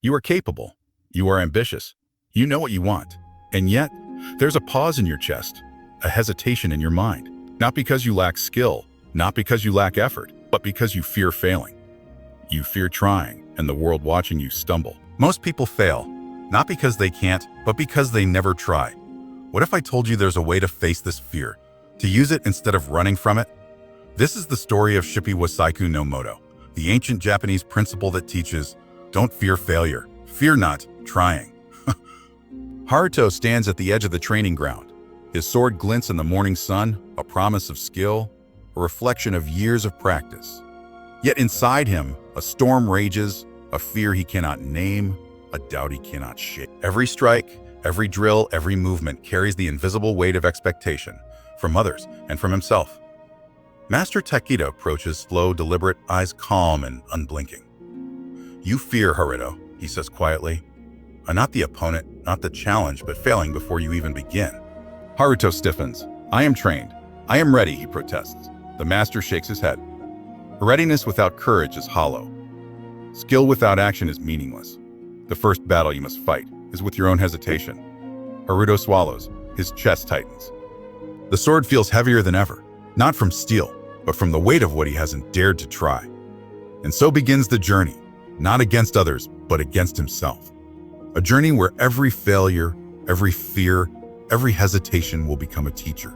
You are capable. You are ambitious. You know what you want. And yet, there's a pause in your chest, a hesitation in your mind. Not because you lack skill, not because you lack effort, but because you fear failing. You fear trying and the world watching you stumble. Most people fail, not because they can't, but because they never try. What if I told you there's a way to face this fear, to use it instead of running from it? This is the story of Shippy Wasaiku no Moto, the ancient Japanese principle that teaches, don't fear failure, fear not trying. Haruto stands at the edge of the training ground. His sword glints in the morning sun, a promise of skill, a reflection of years of practice. Yet inside him, a storm rages, a fear he cannot name, a doubt he cannot shake. Every strike, every drill, every movement carries the invisible weight of expectation from others and from himself. Master Takeda approaches slow, deliberate, eyes calm and unblinking. You fear, Haruto, he says quietly. Not the opponent, not the challenge, but failing before you even begin. Haruto stiffens. I am trained. I am ready, he protests. The master shakes his head. Readiness without courage is hollow. Skill without action is meaningless. The first battle you must fight is with your own hesitation. Haruto swallows. His chest tightens. The sword feels heavier than ever, not from steel, but from the weight of what he hasn't dared to try. And so begins the journey, not against others, but against himself. A journey where every failure, every fear, every hesitation will become a teacher,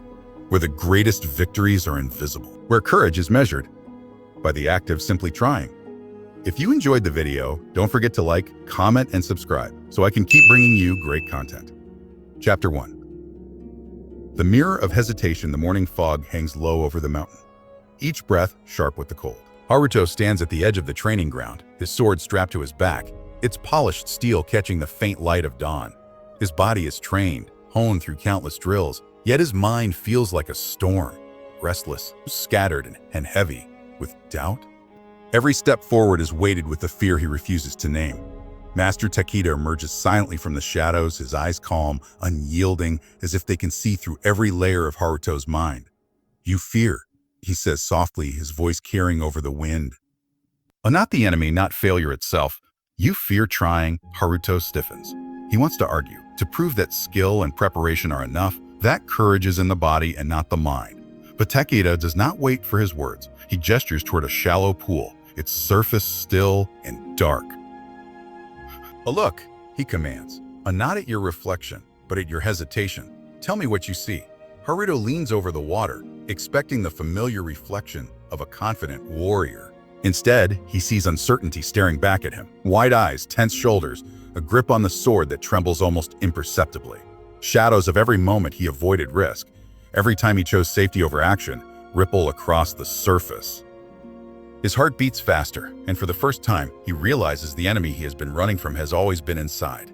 where the greatest victories are invisible, where courage is measured by the act of simply trying. If you enjoyed the video, don't forget to like, comment, and subscribe so I can keep bringing you great content. Chapter 1. The mirror of hesitation, the morning fog hangs low over the mountain, each breath sharp with the cold. Haruto stands at the edge of the training ground, his sword strapped to his back, its polished steel catching the faint light of dawn. His body is trained, honed through countless drills, yet his mind feels like a storm, restless, scattered, and heavy with doubt. Every step forward is weighted with the fear he refuses to name. Master Takeda emerges silently from the shadows, his eyes calm, unyielding, as if they can see through every layer of Haruto's mind. You fear, he says softly, his voice carrying over the wind. Not the enemy, not failure itself. You fear trying. Haruto stiffens. He wants to argue, to prove that skill and preparation are enough, that courage is in the body and not the mind. But Takeda does not wait for his words. He gestures toward a shallow pool, its surface still and dark. A look, he commands. Not at your reflection, but at your hesitation. Tell me what you see. Haruto leans over the water, expecting the familiar reflection of a confident warrior. Instead, he sees uncertainty staring back at him. Wide eyes, tense shoulders, a grip on the sword that trembles almost imperceptibly. Shadows of every moment he avoided risk, every time he chose safety over action, ripple across the surface. His heart beats faster, and for the first time, he realizes the enemy he has been running from has always been inside.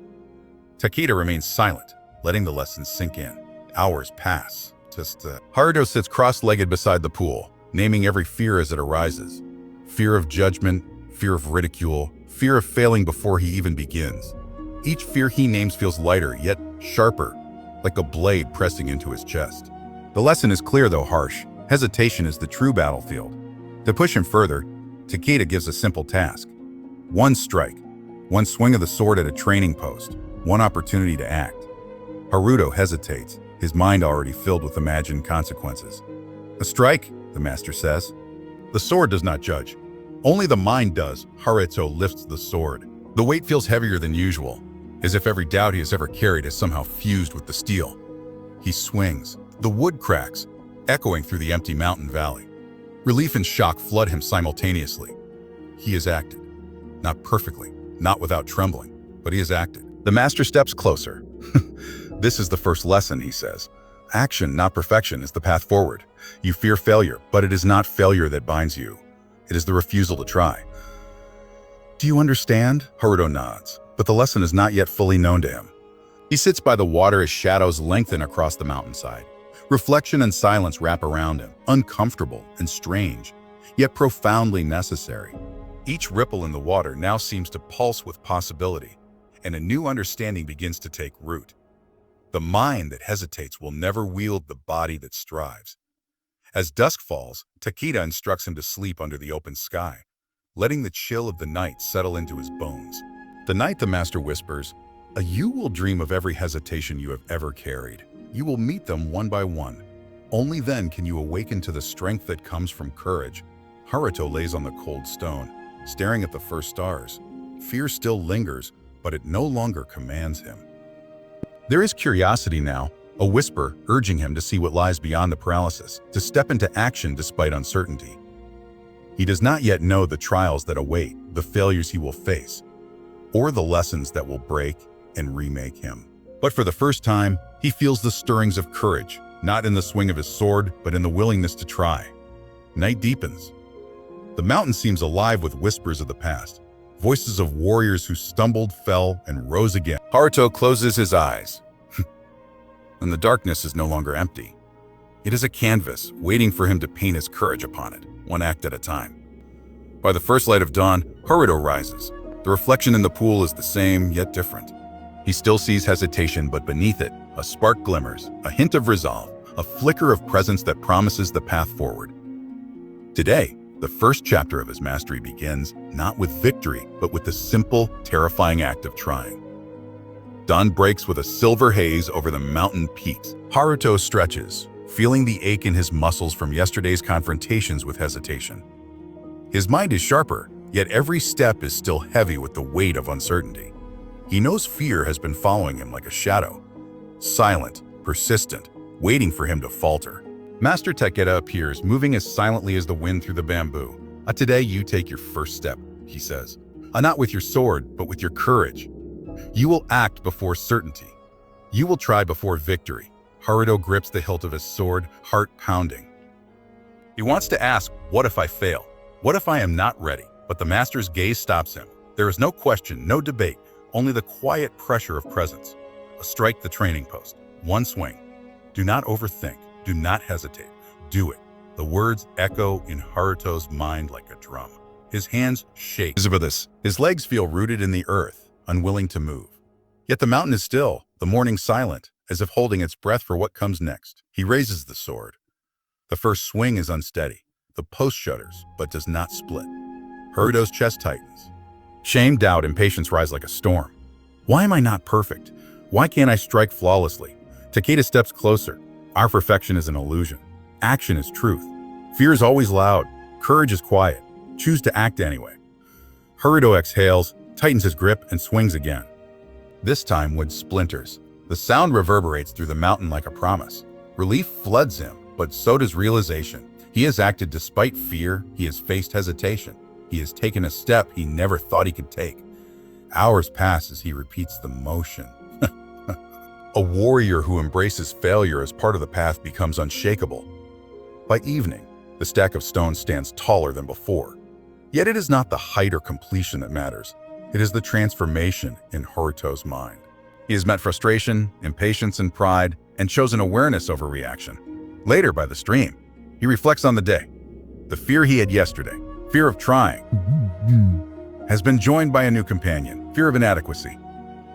Takeda remains silent, letting the lesson sink in. Hours pass. Haruto sits cross-legged beside the pool, naming every fear as it arises. Fear of judgment, fear of ridicule, fear of failing before he even begins. Each fear he names feels lighter, yet sharper, like a blade pressing into his chest. The lesson is clear, though harsh. Hesitation is the true battlefield. To push him further, Takeda gives a simple task. One strike, one swing of the sword at a training post, one opportunity to act. Haruto hesitates, his mind already filled with imagined consequences. A strike, the master says. The sword does not judge. Only the mind does. Haruto lifts the sword. The weight feels heavier than usual, as if every doubt he has ever carried has somehow fused with the steel. He swings. The wood cracks, echoing through the empty mountain valley. Relief and shock flood him simultaneously. He has acted. Not perfectly, not without trembling, but he has acted. The master steps closer. This is the first lesson, he says. Action, not perfection, is the path forward. You fear failure, but it is not failure that binds you. It is the refusal to try. Do you understand? Haruto nods, but the lesson is not yet fully known to him. He sits by the water as shadows lengthen across the mountainside. Reflection and silence wrap around him, uncomfortable and strange, yet profoundly necessary. Each ripple in the water now seems to pulse with possibility, and a new understanding begins to take root. The mind that hesitates will never wield the body that strives. As dusk falls, Takeda instructs him to sleep under the open sky, letting the chill of the night settle into his bones. The night the master whispers, "You will dream of every hesitation you have ever carried. You will meet them one by one. Only then can you awaken to the strength that comes from courage." Haruto lays on the cold stone, staring at the first stars. Fear still lingers, but it no longer commands him. There is curiosity now, a whisper urging him to see what lies beyond the paralysis, to step into action despite uncertainty. He does not yet know the trials that await, the failures he will face, or the lessons that will break and remake him. But for the first time, he feels the stirrings of courage, not in the swing of his sword, but in the willingness to try. Night deepens. The mountain seems alive with whispers of the past, voices of warriors who stumbled, fell, and rose again. Haruto closes his eyes, and the darkness is no longer empty. It is a canvas, waiting for him to paint his courage upon it, one act at a time. By the first light of dawn, Haruto rises. The reflection in the pool is the same, yet different. He still sees hesitation, but beneath it, a spark glimmers, a hint of resolve, a flicker of presence that promises the path forward. Today, the first chapter of his mastery begins, not with victory, but with the simple, terrifying act of trying. Dawn breaks with a silver haze over the mountain peaks. Haruto stretches, feeling the ache in his muscles from yesterday's confrontations with hesitation. His mind is sharper, yet every step is still heavy with the weight of uncertainty. He knows fear has been following him like a shadow, silent, persistent, waiting for him to falter. Master Takeda appears, moving as silently as the wind through the bamboo. Today you take your first step," he says. Not with your sword, but with your courage. You will act before certainty. You will try before victory." Haruto grips the hilt of his sword, heart pounding. He wants to ask, "What if I fail? What if I am not ready?" But the master's gaze stops him. There is no question, no debate, only the quiet pressure of presence. A strike the training post. One swing. Do not overthink. Do not hesitate. Do it. The words echo in Haruto's mind like a drum. His hands shake. His legs feel rooted in the earth, unwilling to move. Yet the mountain is still, the morning silent, as if holding its breath for what comes next. He raises the sword. The first swing is unsteady. The post shudders, but does not split. Haruto's chest tightens. Shame, doubt, impatience rise like a storm. Why am I not perfect? Why can't I strike flawlessly? Takeda steps closer. Our perfection is an illusion. Action is truth. Fear is always loud. Courage is quiet. Choose to act anyway. Haruto exhales, tightens his grip, and swings again. This time wood splinters. The sound reverberates through the mountain like a promise. Relief floods him, but so does realization. He has acted despite fear. He has faced hesitation. He has taken a step he never thought he could take. Hours pass as he repeats the motion. A warrior who embraces failure as part of the path becomes unshakable. By evening, the stack of stones stands taller than before. Yet it is not the height or completion that matters. It is the transformation in Haruto's mind. He has met frustration, impatience, and pride, and chosen awareness over reaction. Later, by the stream, he reflects on the day. The fear he had yesterday, fear of trying, has been joined by a new companion, fear of inadequacy.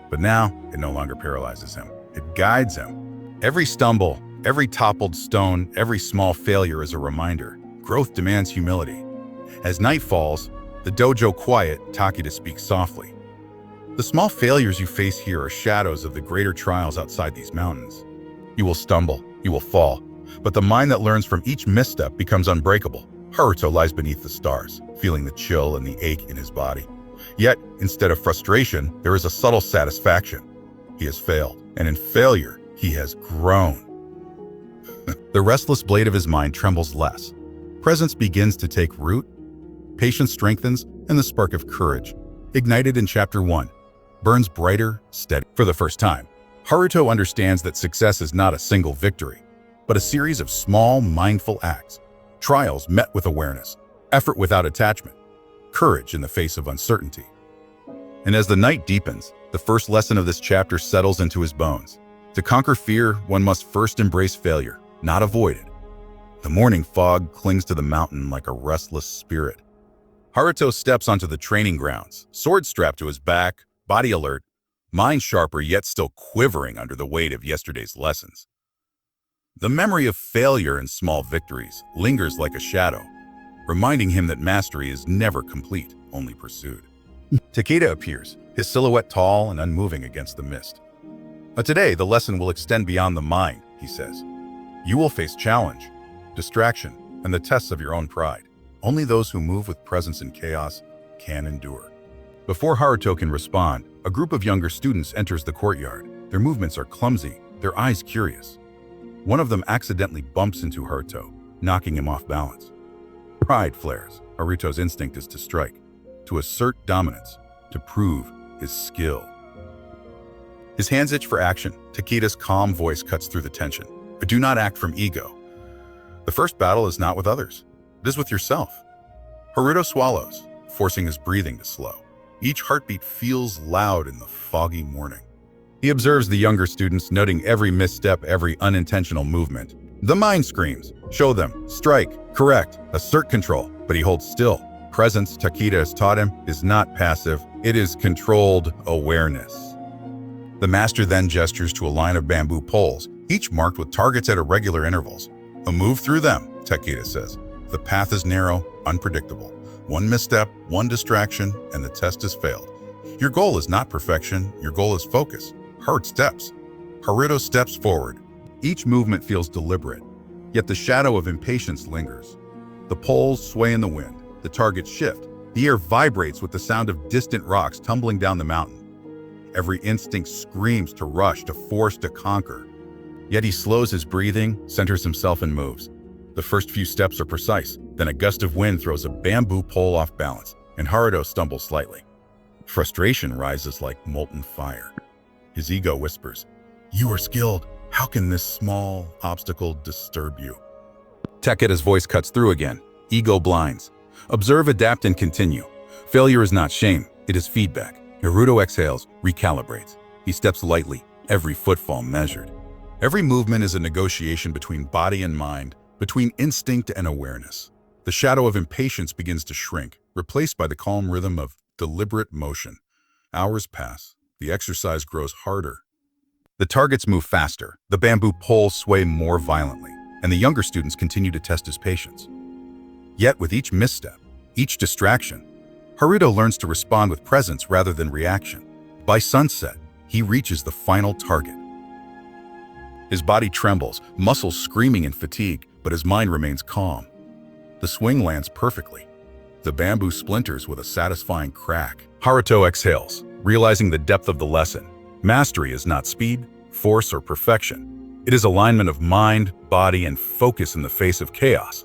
But now, it no longer paralyzes him. It guides him. Every stumble, every toppled stone, every small failure is a reminder. Growth demands humility. As night falls, the dojo quiet, Takeda speaks softly. The small failures you face here are shadows of the greater trials outside these mountains. You will stumble, you will fall, but the mind that learns from each misstep becomes unbreakable. Haruto lies beneath the stars, feeling the chill and the ache in his body. Yet, instead of frustration, there is a subtle satisfaction. He has failed, and in failure, he has grown. The restless blade of his mind trembles less. Presence begins to take root, patience strengthens, and the spark of courage, ignited in Chapter 1, burns brighter, steady. For the first time, Haruto understands that success is not a single victory, but a series of small, mindful acts, trials met with awareness, effort without attachment, courage in the face of uncertainty. And as the night deepens, the first lesson of this chapter settles into his bones. To conquer fear, one must first embrace failure, not avoid it. The morning fog clings to the mountain like a restless spirit. Haruto steps onto the training grounds, sword strapped to his back, body alert, mind sharper yet still quivering under the weight of yesterday's lessons. The memory of failure and small victories lingers like a shadow, reminding him that mastery is never complete, only pursued. Takeda appears, his silhouette tall and unmoving against the mist. But today, the lesson will extend beyond the mind, he says. You will face challenge, distraction, and the tests of your own pride. Only those who move with presence in chaos can endure. Before Haruto can respond, a group of younger students enters the courtyard. Their movements are clumsy, their eyes curious. One of them accidentally bumps into Haruto, knocking him off balance. Pride flares. Haruto's instinct is to strike, to assert dominance, to prove his skill. His hands itch for action. Takeda's calm voice cuts through the tension. But do not act from ego. The first battle is not with others. It is with yourself. Haruto swallows, forcing his breathing to slow. Each heartbeat feels loud in the foggy morning. He observes the younger students, noting every misstep, every unintentional movement. The mind screams, show them, strike, correct, assert control, but he holds still. Presence, Takeda has taught him, is not passive, it is controlled awareness. The master then gestures to a line of bamboo poles, each marked with targets at irregular intervals. A move through them, Takeda says. The path is narrow, unpredictable. One misstep, one distraction, and the test has failed. Your goal is not perfection, your goal is focus. Hard steps. Haruto steps forward. Each movement feels deliberate, yet the shadow of impatience lingers. The poles sway in the wind, the targets shift. The air vibrates with the sound of distant rocks tumbling down the mountain. Every instinct screams to rush, to force, to conquer. Yet he slows his breathing, centers himself, and moves. The first few steps are precise, then a gust of wind throws a bamboo pole off balance, and Haruto stumbles slightly. Frustration rises like molten fire. His ego whispers, "You are skilled. How can this small obstacle disturb you?" Takeda's voice cuts through again. Ego blinds. Observe, adapt, and continue. Failure is not shame, it is feedback. Haruto exhales, recalibrates. He steps lightly, every footfall measured. Every movement is a negotiation between body and mind, between instinct and awareness. The shadow of impatience begins to shrink, replaced by the calm rhythm of deliberate motion. Hours pass. The exercise grows harder. The targets move faster, the bamboo poles sway more violently, and the younger students continue to test his patience. Yet with each misstep, each distraction, Haruto learns to respond with presence rather than reaction. By sunset, he reaches the final target. His body trembles, muscles screaming in fatigue, but his mind remains calm. The swing lands perfectly. The bamboo splinters with a satisfying crack. Haruto exhales, realizing the depth of the lesson. Mastery is not speed, force, or perfection. It is alignment of mind, body, and focus in the face of chaos.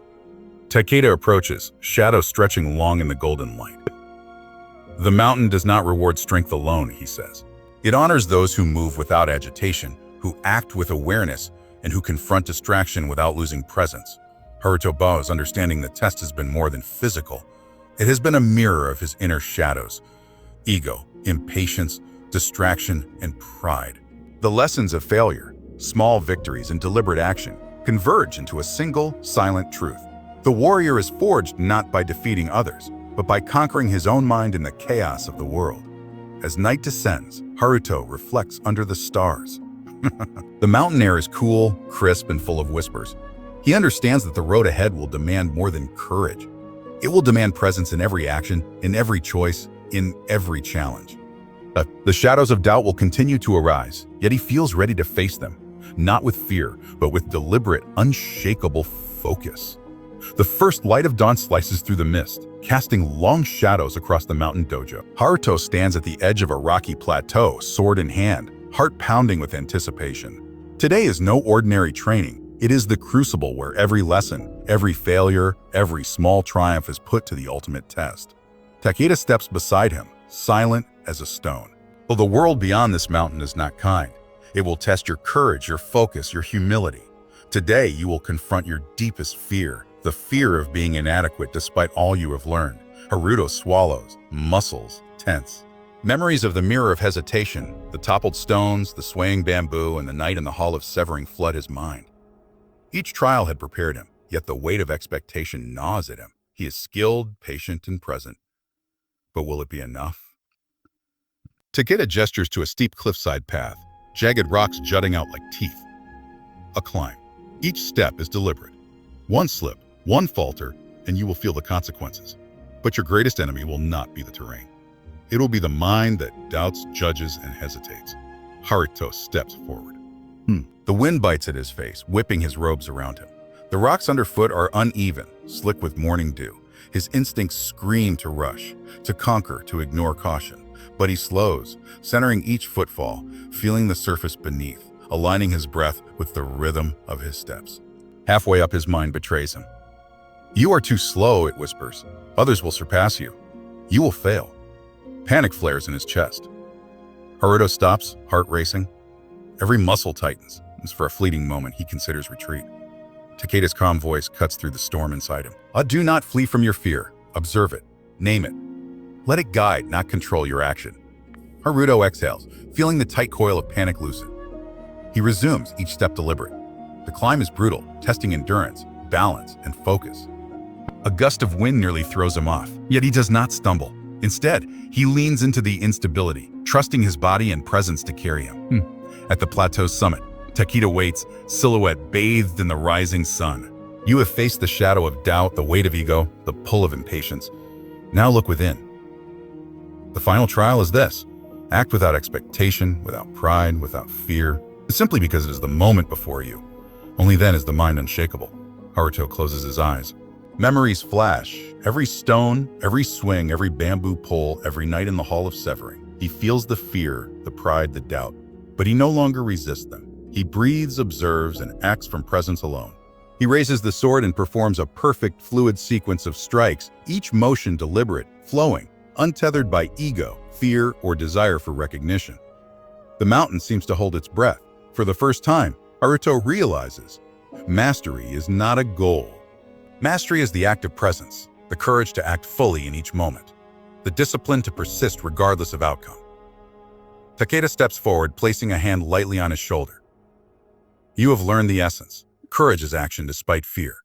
Takeda approaches, shadow stretching long in the golden light. The mountain does not reward strength alone, he says. It honors those who move without agitation, who act with awareness, and who confront distraction without losing presence. Haruto bows, understanding the test has been more than physical. It has been a mirror of his inner shadows. Ego, impatience, distraction, and pride. The lessons of failure, small victories, and deliberate action converge into a single, silent truth. The warrior is forged not by defeating others, but by conquering his own mind in the chaos of the world. As night descends, Haruto reflects under the stars. The mountain air is cool, crisp, and full of whispers. He understands that the road ahead will demand more than courage. It will demand presence in every action, in every choice, in every challenge. The shadows of doubt will continue to arise, yet he feels ready to face them, not with fear, but with deliberate, unshakable focus. The first light of dawn slices through the mist, casting long shadows across the mountain dojo. Haruto stands at the edge of a rocky plateau, sword in hand, heart pounding with anticipation. Today is no ordinary training. It is the crucible where every lesson, every failure, every small triumph is put to the ultimate test. Takeda steps beside him, silent as a stone. Though the world beyond this mountain is not kind, it will test your courage, your focus, your humility. Today, you will confront your deepest fear, the fear of being inadequate despite all you have learned. Haruto swallows, muscles tense. Memories of the mirror of hesitation, the toppled stones, the swaying bamboo, and the night in the Hall of Severing flood his mind. Each trial had prepared him, yet the weight of expectation gnaws at him. He is skilled, patient, and present. But will it be enough? Takeda gestures to a steep cliffside path, jagged rocks jutting out like teeth. A climb. Each step is deliberate. One slip, one falter, and you will feel the consequences. But your greatest enemy will not be the terrain. It'll be the mind that doubts, judges, and hesitates. Haruto steps forward. The wind bites at his face, whipping his robes around him. The rocks underfoot are uneven, slick with morning dew. His instincts scream to rush, to conquer, to ignore caution. But he slows, centering each footfall, feeling the surface beneath, aligning his breath with the rhythm of his steps. Halfway up, his mind betrays him. "You are too slow," it whispers. "Others will surpass you. You will fail." Panic flares in his chest. Haruto stops, heart racing. Every muscle tightens, as for a fleeting moment he considers retreat. Takeda's calm voice cuts through the storm inside him. Do not flee from your fear. Observe it. Name it. Let it guide, not control your action. Haruto exhales, feeling the tight coil of panic loosen. He resumes, each step deliberate. The climb is brutal, testing endurance, balance, and focus. A gust of wind nearly throws him off, yet he does not stumble. Instead, he leans into the instability, trusting his body and presence to carry him. At the plateau's summit, Takeda waits, silhouette bathed in the rising sun. You have faced the shadow of doubt, the weight of ego, the pull of impatience. Now look within. The final trial is this. Act without expectation, without pride, without fear, simply because it is the moment before you. Only then is the mind unshakable. Haruto closes his eyes. Memories flash. Every stone, every swing, every bamboo pole, every night in the Hall of Severing. He feels the fear, the pride, the doubt. But he no longer resists them. He breathes, observes, and acts from presence alone. He raises the sword and performs a perfect, fluid sequence of strikes, each motion deliberate, flowing, untethered by ego, fear, or desire for recognition. The mountain seems to hold its breath. For the first time, Haruto realizes mastery is not a goal. Mastery is the act of presence, the courage to act fully in each moment, the discipline to persist regardless of outcome. Takeda steps forward, placing a hand lightly on his shoulder. You have learned the essence. Courage is action despite fear.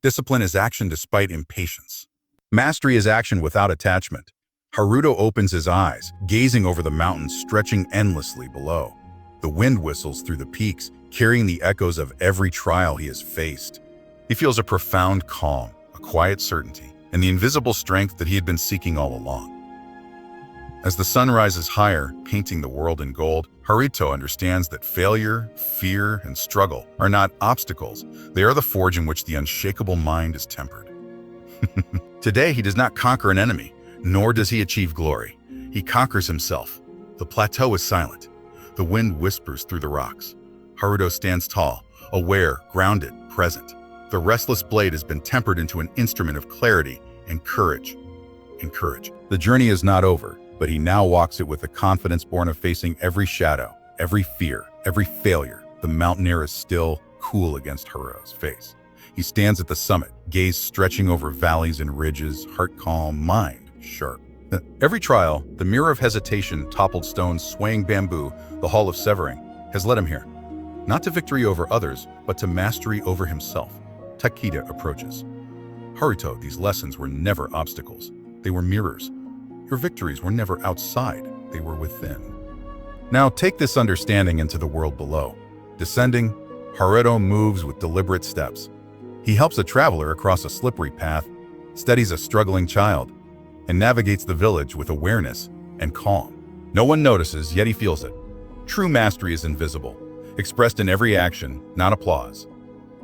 Discipline is action despite impatience. Mastery is action without attachment. Haruto opens his eyes, gazing over the mountains stretching endlessly below. The wind whistles through the peaks, carrying the echoes of every trial he has faced. He feels a profound calm, a quiet certainty, and the invisible strength that he had been seeking all along. As the sun rises higher, painting the world in gold, Haruto understands that failure, fear, and struggle are not obstacles. They are the forge in which the unshakable mind is tempered. Today, he does not conquer an enemy, nor does he achieve glory. He conquers himself. The plateau is silent. The wind whispers through the rocks. Haruto stands tall, aware, grounded, present. The restless blade has been tempered into an instrument of clarity and courage. The journey is not over, but he now walks it with a confidence born of facing every shadow, every fear, every failure. The mountain air is still, cool against Haruto's face. He stands at the summit, gaze stretching over valleys and ridges, heart calm, mind sharp. Every trial, the mirror of hesitation, toppled stones, swaying bamboo, the Hall of Severing, has led him here. Not to victory over others, but to mastery over himself. Takeda approaches. Haruto, these lessons were never obstacles. They were mirrors. Your victories were never outside, they were within. Now take this understanding into the world below. Descending, Haruto moves with deliberate steps. He helps a traveler across a slippery path, steadies a struggling child, and navigates the village with awareness and calm. No one notices, yet he feels it. True mastery is invisible, expressed in every action, not applause.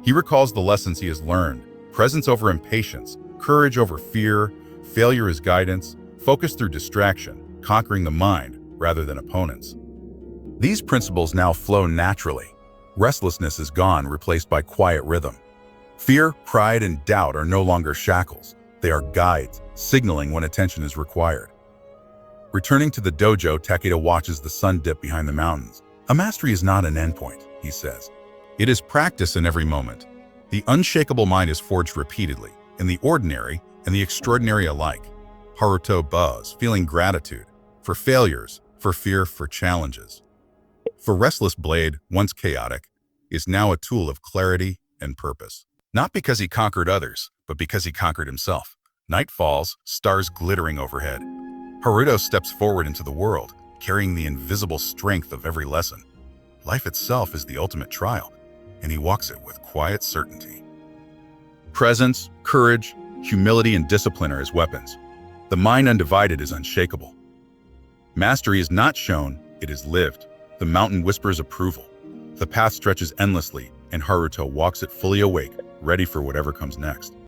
He recalls the lessons he has learned: presence over impatience, courage over fear, failure as guidance, focus through distraction, conquering the mind rather than opponents. These principles now flow naturally. Restlessness is gone, replaced by quiet rhythm. Fear, pride, and doubt are no longer shackles. They are guides, signaling when attention is required. Returning to the dojo, Takeda watches the sun dip behind the mountains. A mastery is not an endpoint, he says. It is practice in every moment. The unshakable mind is forged repeatedly, in the ordinary and the extraordinary alike. Haruto bows, feeling gratitude for failures, for fear, for challenges. For restless blade, once chaotic, is now a tool of clarity and purpose. Not because he conquered others, but because he conquered himself. Night falls, stars glittering overhead. Haruto steps forward into the world, carrying the invisible strength of every lesson. Life itself is the ultimate trial, and he walks it with quiet certainty. Presence, courage, humility, and discipline are his weapons. The mind undivided is unshakable. Mastery is not shown, it is lived. The mountain whispers approval. The path stretches endlessly, and Haruto walks it fully awake, ready for whatever comes next.